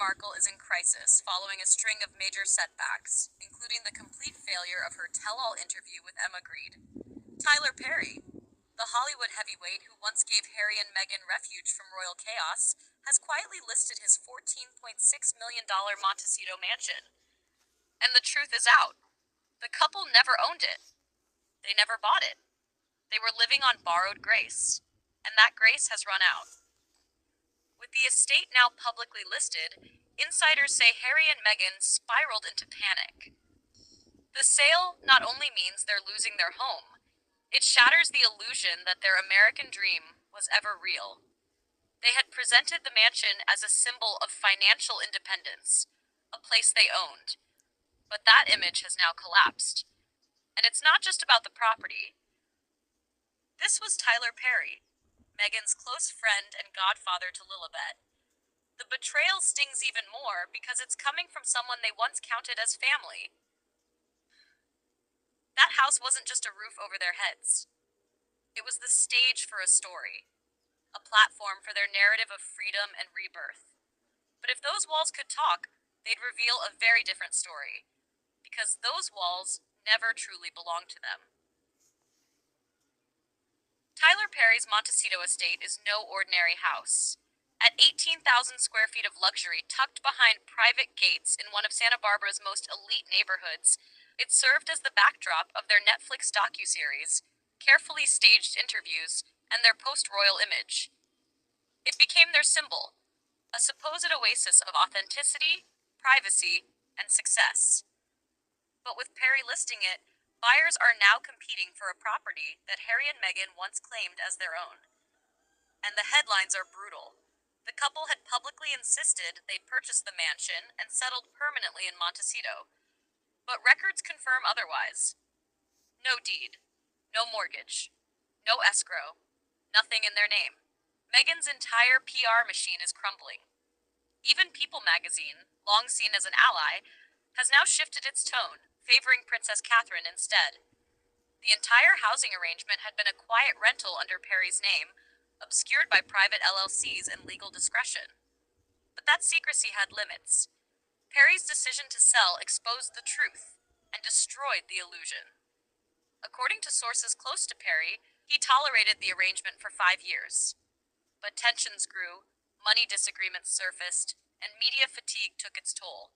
Markle is in crisis following a string of major setbacks, including the complete failure of her tell-all interview with Emma Grede. Tyler Perry, the Hollywood heavyweight who once gave Harry and Meghan refuge from royal chaos, has quietly listed his $14.6 million Montecito mansion. And the truth is out. The couple never owned it. They never bought it. They were living on borrowed grace. And that grace has run out. With the estate now publicly listed, insiders say Harry and Meghan spiraled into panic. The sale not only means they're losing their home, it shatters the illusion that their American dream was ever real. They had presented the mansion as a symbol of financial independence, a place they owned. But that image has now collapsed. And it's not just about the property. This was Tyler Perry, Meghan's close friend and godfather to Lilibet. The betrayal stings even more because it's coming from someone they once counted as family. That house wasn't just a roof over their heads. It was the stage for a story, a platform for their narrative of freedom and rebirth. But if those walls could talk, they'd reveal a very different story, because those walls never truly belonged to them. Tyler Perry's Montecito estate is no ordinary house. At 18,000 square feet of luxury tucked behind private gates in one of Santa Barbara's most elite neighborhoods, it served as the backdrop of their Netflix docuseries, carefully staged interviews, and their post-royal image. It became their symbol, a supposed oasis of authenticity, privacy, and success. But with Perry listing it, buyers are now competing for a property that Harry and Meghan once claimed as their own. And the headlines are brutal. The couple had publicly insisted they'd purchased the mansion and settled permanently in Montecito. But records confirm otherwise. No deed, no mortgage, no escrow, nothing in their name. Meghan's entire PR machine is crumbling. Even People magazine, long seen as an ally, has now shifted its tone, favoring Princess Catherine instead. The entire housing arrangement had been a quiet rental under Perry's name, obscured by private LLCs and legal discretion. But that secrecy had limits. Perry's decision to sell exposed the truth and destroyed the illusion. According to sources close to Perry, he tolerated the arrangement for 5 years. But tensions grew, money disagreements surfaced, and media fatigue took its toll.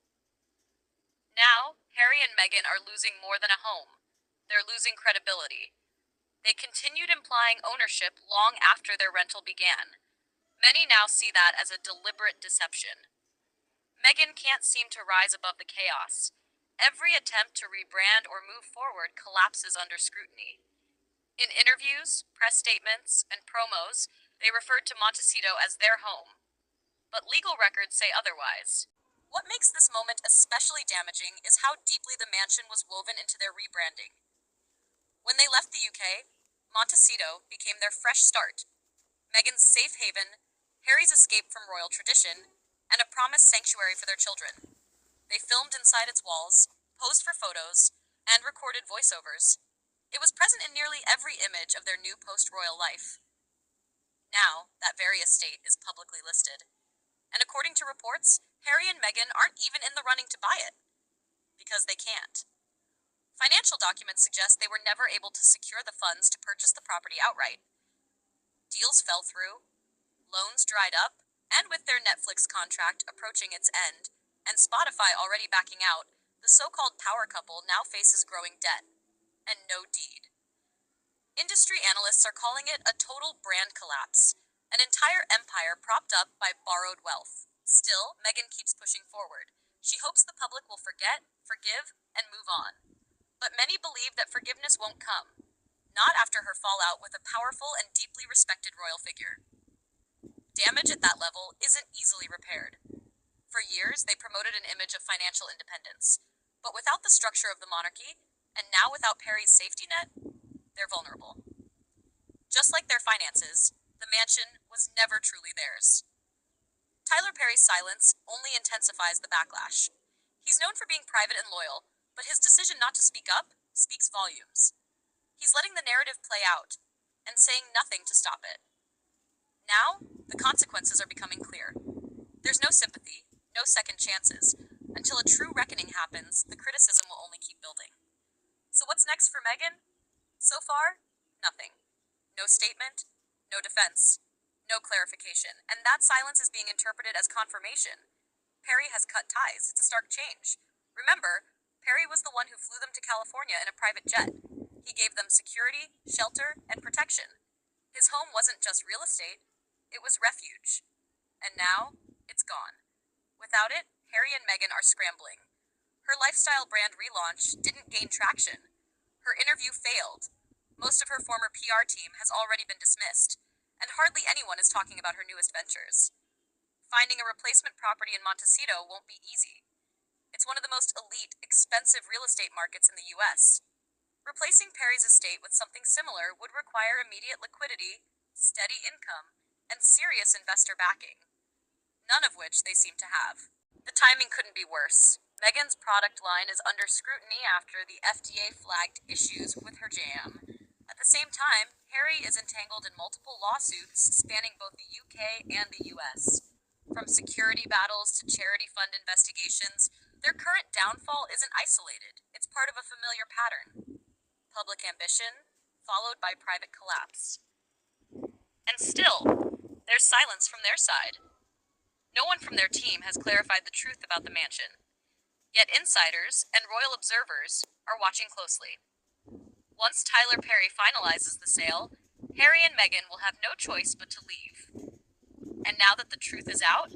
Now, Harry and Meghan are losing more than a home. They're losing credibility. They continued implying ownership long after their rental began. Many now see that as a deliberate deception. Meghan can't seem to rise above the chaos. Every attempt to rebrand or move forward collapses under scrutiny. In interviews, press statements, and promos, they referred to Montecito as their home. But legal records say otherwise. What makes this moment especially damaging is how deeply the mansion was woven into their rebranding. When they left the UK, Montecito became their fresh start, Meghan's safe haven, Harry's escape from royal tradition, and a promised sanctuary for their children. They filmed inside its walls, posed for photos, and recorded voiceovers. It was present in nearly every image of their new post-royal life. Now, that very estate is publicly listed. And according to reports, Harry and Meghan aren't even in the running to buy it. Because they can't. Financial documents suggest they were never able to secure the funds to purchase the property outright. Deals fell through, loans dried up, and with their Netflix contract approaching its end, and Spotify already backing out, the so-called power couple now faces growing debt. And no deed. Industry analysts are calling it a total brand collapse, an entire empire propped up by borrowed wealth. Still, Meghan keeps pushing forward. She hopes the public will forget, forgive, and move on. But many believe that forgiveness won't come. Not after her fallout with a powerful and deeply respected royal figure. Damage at that level isn't easily repaired. For years, they promoted an image of financial independence. But without the structure of the monarchy, and now without Perry's safety net, they're vulnerable. Just like their finances, the mansion was never truly theirs. Tyler Perry's silence only intensifies the backlash. He's known for being private and loyal, but his decision not to speak up speaks volumes. He's letting the narrative play out, and saying nothing to stop it. Now, the consequences are becoming clear. There's no sympathy, No second chances. Until a true reckoning happens, the criticism will only keep building. So what's next for Meghan? So far, nothing. No statement, no defense, no clarification. And that silence is being interpreted as confirmation. Perry has cut ties. It's a stark change. Remember, Perry was the one who flew them to California in a private jet. He gave them security, shelter, and protection. His home wasn't just real estate, it was refuge. And now, it's gone. Without it, Harry and Meghan are scrambling. Her lifestyle brand relaunch didn't gain traction. Her interview failed. Most of her former PR team has already been dismissed, and hardly anyone is talking about her newest ventures. Finding a replacement property in Montecito won't be easy. It's one of the most elite, expensive real estate markets in the US. Replacing Perry's estate with something similar would require immediate liquidity, steady income, and serious investor backing, none of which they seem to have. The timing couldn't be worse. Meghan's product line is under scrutiny after the FDA flagged issues with her jam. At the same time, Harry is entangled in multiple lawsuits spanning both the UK and the US. From security battles to charity fund investigations, their current downfall isn't isolated. It's part of a familiar pattern. Public ambition, followed by private collapse. And still, there's silence from their side. No one from their team has clarified the truth about the mansion. Yet insiders and royal observers are watching closely. Once Tyler Perry finalizes the sale, Harry and Meghan will have no choice but to leave. And now that the truth is out,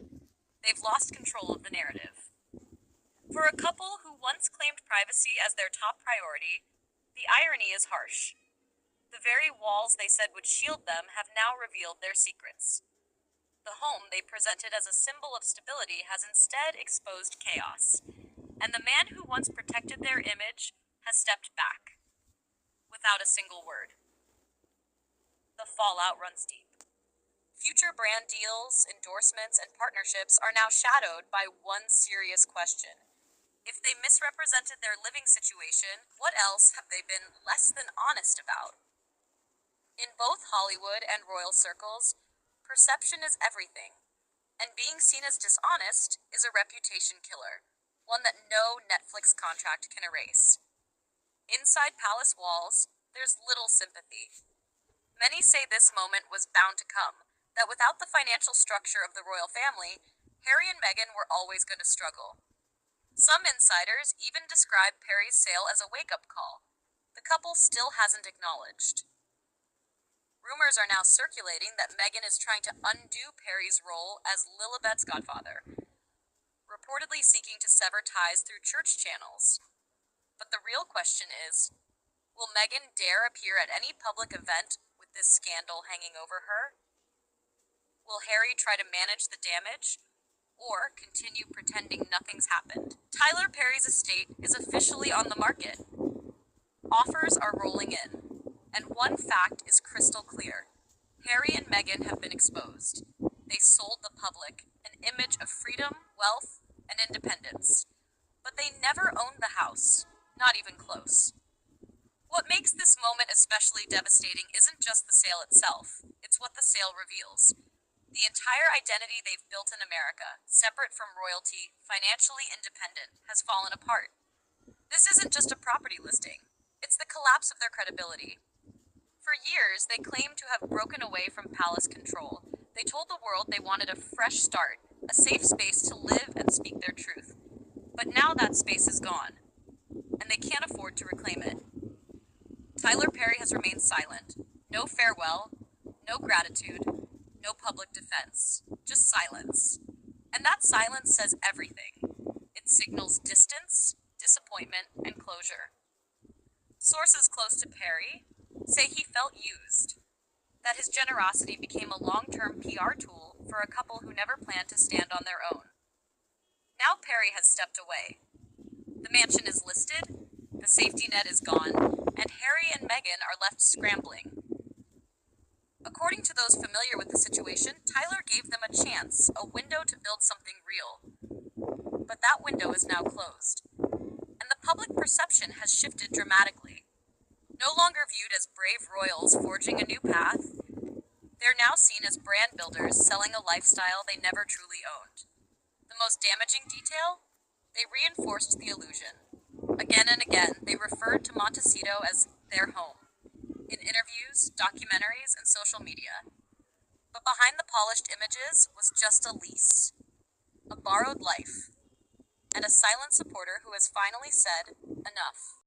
they've lost control of the narrative. For a couple who once claimed privacy as their top priority, the irony is harsh. The very walls they said would shield them have now revealed their secrets. The home they presented as a symbol of stability has instead exposed chaos, and the man who once protected their image has stepped back, without a single word. The fallout runs deep. Future brand deals, endorsements, and partnerships are now shadowed by one serious question. If they misrepresented their living situation, what else have they been less than honest about? In both Hollywood and royal circles, perception is everything, and being seen as dishonest is a reputation killer, one that no Netflix contract can erase. Inside palace walls, there's little sympathy. Many say this moment was bound to come, that without the financial structure of the royal family, Harry and Meghan were always going to struggle. Some insiders even describe Perry's sale as a wake-up call. The couple still hasn't acknowledged. Rumors are now circulating that Meghan is trying to undo Perry's role as Lilibet's godfather, reportedly seeking to sever ties through church channels. But the real question is, will Meghan dare appear at any public event with this scandal hanging over her? Will Harry try to manage the damage, or continue pretending nothing's happened? Tyler Perry's estate is officially on the market. Offers are rolling in, and one fact is crystal clear. Harry and Meghan have been exposed. They sold the public an image of freedom, wealth, and independence. But they never owned the house, not even close. What makes this moment especially devastating isn't just the sale itself, it's what the sale reveals. The entire identity they've built in America, separate from royalty, financially independent, has fallen apart. This isn't just a property listing, it's the collapse of their credibility. For years, they claimed to have broken away from palace control. They told the world they wanted a fresh start, a safe space to live and speak their truth. But now that space is gone, and they can't afford to reclaim it. Tyler Perry has remained silent. No farewell, no gratitude, no public defense, just silence. And that silence says everything. It signals distance, disappointment, and closure. Sources close to Perry say he felt used, that his generosity became a long-term PR tool for a couple who never planned to stand on their own. Now Perry has stepped away. The mansion is listed, the safety net is gone, and Harry and Meghan are left scrambling. According to those familiar with the situation, Tyler gave them a chance, a window to build something real. But that window is now closed, and the public perception has shifted dramatically. No longer viewed as brave royals forging a new path, they're now seen as brand builders selling a lifestyle they never truly owned. The The most damaging detail? They reinforced the illusion. Again and again, they referred to Montecito as their home, in interviews, documentaries, and social media. But behind the polished images was just a lease, a borrowed life, and a silent supporter who has finally said, enough.